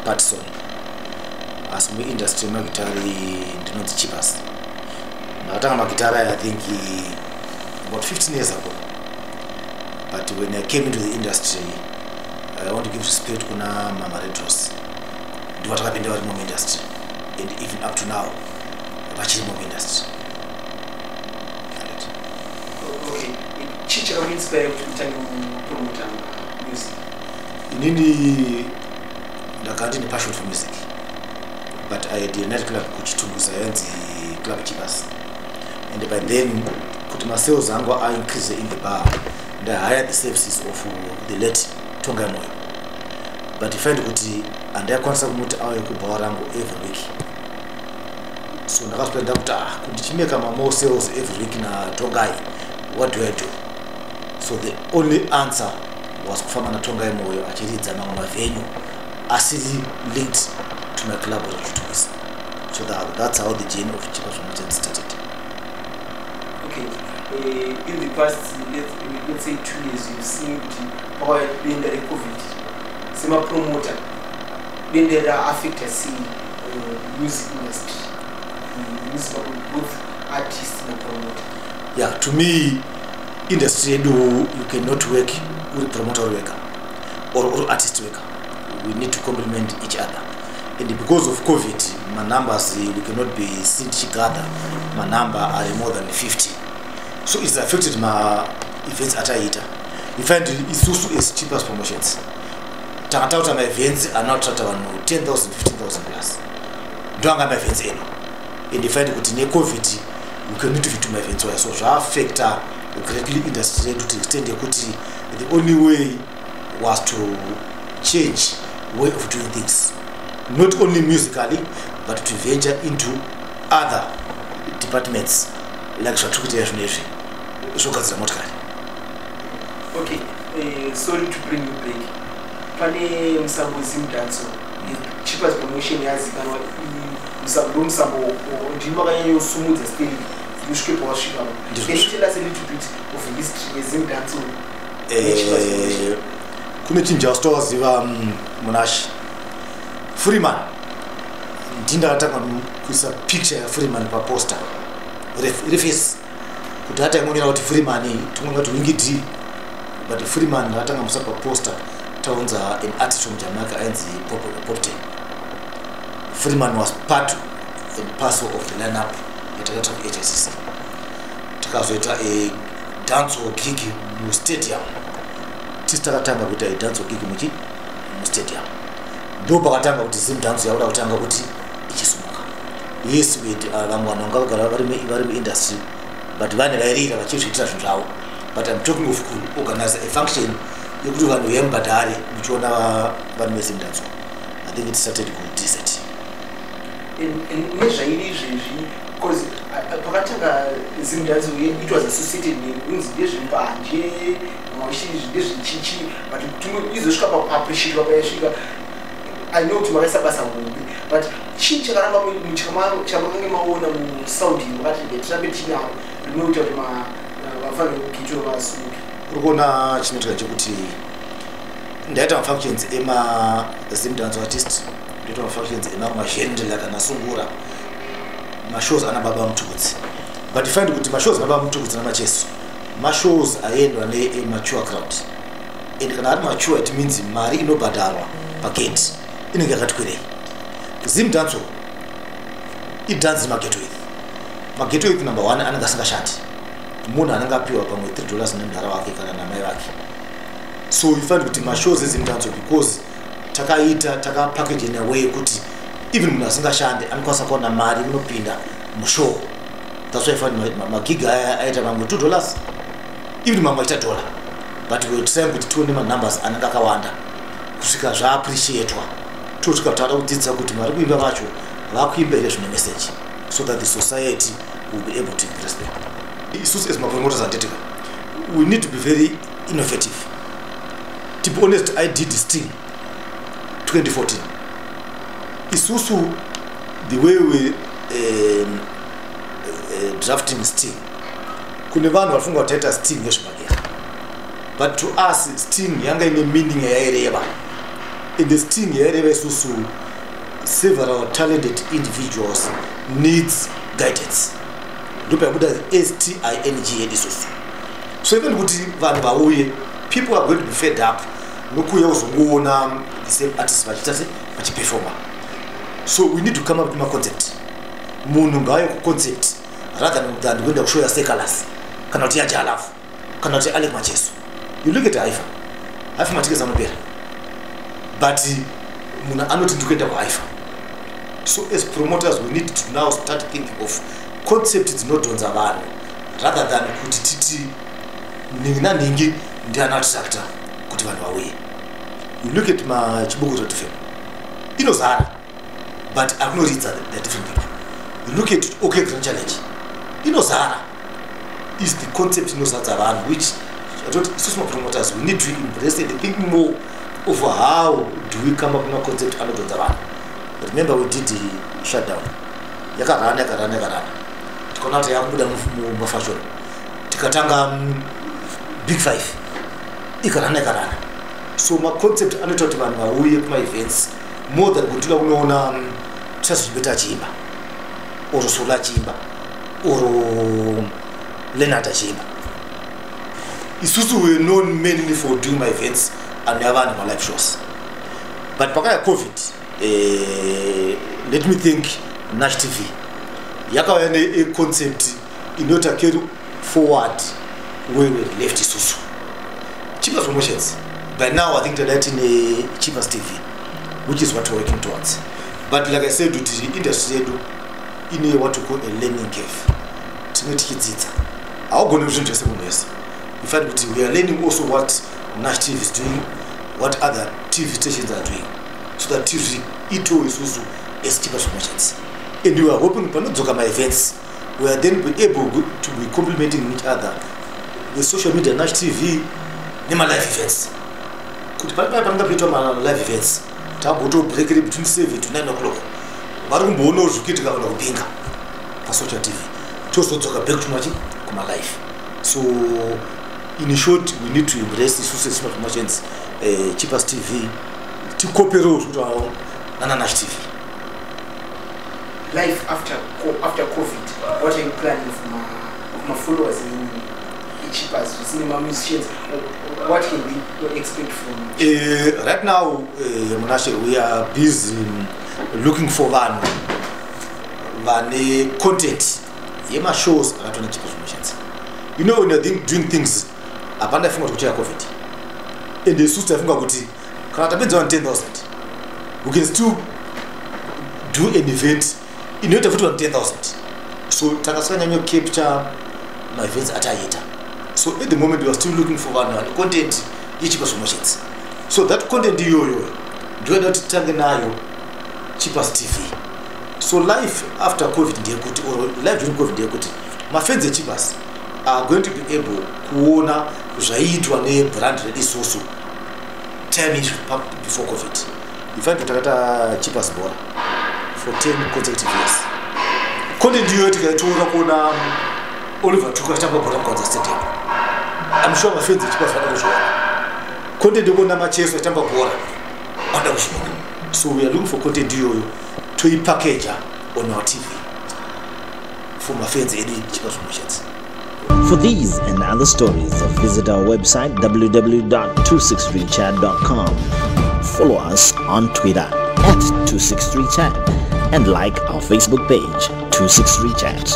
Patson as my industry magitari ndinonzi cheapest. Ndakatanga magitari I think about 15 years ago. But when I came into the industry, I want to give respect to Mama Retros. Do what happened in the industry, and even up to now, watching the industry. Okay, Chicha means very promoter music. Inini ndakati passion for music, but I had a night club kuchitunguza yanzi club cheapest, and by then kuti my sales are increased in the bar. And I hired the services of the late Tonga Moyo. But if I kuti and I consummate our kubawarango every week. So I spend up to make more sales every week na Tongai. What do I do? So the only answer was kufama na Tonga Moyo actually zananga venue asili linked to my club or to so that's how the journey of Cheapest Promotion started. Okay. In the past, let's say 2 years, you've seen the oil being the COVID. Sema promoter, being the affected music industry, both artists and promoter. Yeah, to me, industry you cannot work with promoter worker or artist worker. We need to complement each other. And because of COVID, my numbers we cannot be seen together. My number are more than 50. So it's affected my events at Aita. You find it's also as Cheapest Promotions. Takatauta my events are not 10,000, 15,000 plus. Don't have my events in. And you find that in COVID, we cannot fit to my events. So it affect greatly industry to extend the only way was to change way of doing things. Not only musically, but to venture into other departments. Like okay, sorry to bring you back. Pane msambo zimdanso. Cheapest Promotion yazi kana msambo ndimo kanye usumudza still kushike pawashika. Can you tell us a little bit of history zimdanso? Kune chinja stores iva Munashi. Freeman. Ndinda katanga kuisa picture ya Freeman pa poster. Reface kutata ingonera kuti Freeman tumwe tuingidi but Freeman atanga musapa poster taunza an artist from Jamaica ainzi Popte. Freeman was part and parcel of the lineup yatakata ku HSC. Takazoita a dance gig mu stadium. Tistakatanga kuti a dance gig mu stadium. Ndo pakatanga kuti sim dance yaura kutanga kuti ichisumuka. Yes, with Lamwananga vari industry, but when I read about church, but I'm talking of organize a function. You could have a badari, which one one missing dance. I think it started good decent. In measure, because Pakatanga Zimdazu, it was associated with vision band, Chichi, but to use the scope of appreciation. I know to Marisa Basa, but Chichi Chamangi Maona Saudi, but the Trabitina, removed of my Kitova. Rugona Chinakajuti. Data functions Emma Zimdans artist, data functions Emma Machine like an Asungura. My shows are Nababam Toots. But if I do my shows, Nabam Toots and matches. My shows are a mature crowd. In Canada mature, it means Marino Badara, Packet. In a category. Zim Danso, it dances market with number one and Gasashat. Muna and Gapio upon with $3 and Darawaki and Ameraki. So we find with my shows is in Danso because Takaita, Taka package in a way good. Even Nasanga and Kosakona Mari, no Pinda, Musho. That's why I find my gig item with $2, even my $1. But we would send with 2 numbers and Kakawanda. Kusika appreciate one. Tutukatara kutitsa kuti mari kuimba vacho vakuimba zvine message so that the society will be able to impress them. Isusu as promoters and data, we need to be very innovative. To be honest, I did this thing 2014. Isusu, the way we drafting Sting, kune vanhu vafunga kutaita Sting yesvibagera, but to us Sting yanga ine meaning yaireva. in the sting here several talented individuals needs guidance. Ndopabuda STING isusu. So even kuti vanhu vauye, people are going to be fed up nokuya uzongoona the same artists vachiperforma. So we need to come up with a concept. Munhu ngauye concept rather than kuenda kushoya sekalasi kana kuti yaje alafu kana kuti ale macheso. You look at Haifa matikeza anopera, but munhu anoti ndikuenda kuHaifa. So as promoters we need to now start thinking of concept dzinodhonza vanhu rather than kuti titi ningi naningi ndiana attractor kuti vanhu vauye. You look at Chibukuto FM inozara, but akunoridza the different people. You look at OK Grand Challenge inozara, is the concept inozadza vanhu, which I thought isusu promoters we need to embrace and think more of how do we come up with a concept anodhonza vanhu. Remember we did the shutdown yakarana tikona kuti yakubuda mufashion, tikatanga Big Five ikarana. So my concept anoita kuti vanhu vauye kuma events more than kuti unoona Chazibeta achimba or Sola achimba or Leonard achimba. Isusu were known mainly for doing my events and never my live shows, but pakaya COVID, let me think, Nash TV yakauya a concept inota carry forward where we left Isusu. Cheapest promotions by now I think they're in a Cheapest TV, which is what we're working towards. But like I said, the industry in what to call a learning curve. It's not kids. Our contribution to the in fact, we are learning also what Nash TV is doing, what other TV stations are doing, so that TV Ito is also as Cheapest promotions. And we are hoping to not my events. We are then be able to be complementing each other. The social media, Nash TV, Nema live events. Could Panga Pito live events. Tabuto break between 7 to 9 o'clock. Marumbo knows you get governor Binga for social TV. Just not talk about too much come life. So, in short, we need to embrace the success of promotions, Cheapest TV, to cooperate with our Nash TV. Life after COVID, what are you planning for my followers in Cheapest, cinema musicians? What can we expect from you? Right now, Munashe, we are busy looking for one content. Yema shows are not Cheapest promotions. You know, when you're doing things, apanda funga kuchia COVID, and the suit funga kuti, kana tapedza 10,000. We can still do an event in order to 10,000. So takasanya nyo capture my events atayita. So at the moment we are still looking for one content Cheapest promotions. So that content yoyo do not tange nayo Cheapest TV. So life after COVID ndiye kuti or life during COVID ndiye kuti my friends at Cheapest are going to be able kuona zvaitwa ne brand ready source time before COVID. In fact takata Cheapest bora for 10 consecutive years. Content ndiyo tikatora kuona Oliver tukatamba bora mkwanza stadium. I'm sure my friends at Cheapest vana kuzvona. Content ndikuona macheso atamba bora vana kuzvona. So we are looking for content ndiyo to package on our TV for my friends at Cheapest promotions. For these and other stories, visit our website www.263chat.com. Follow us on Twitter @263chat and like our Facebook page 263chat.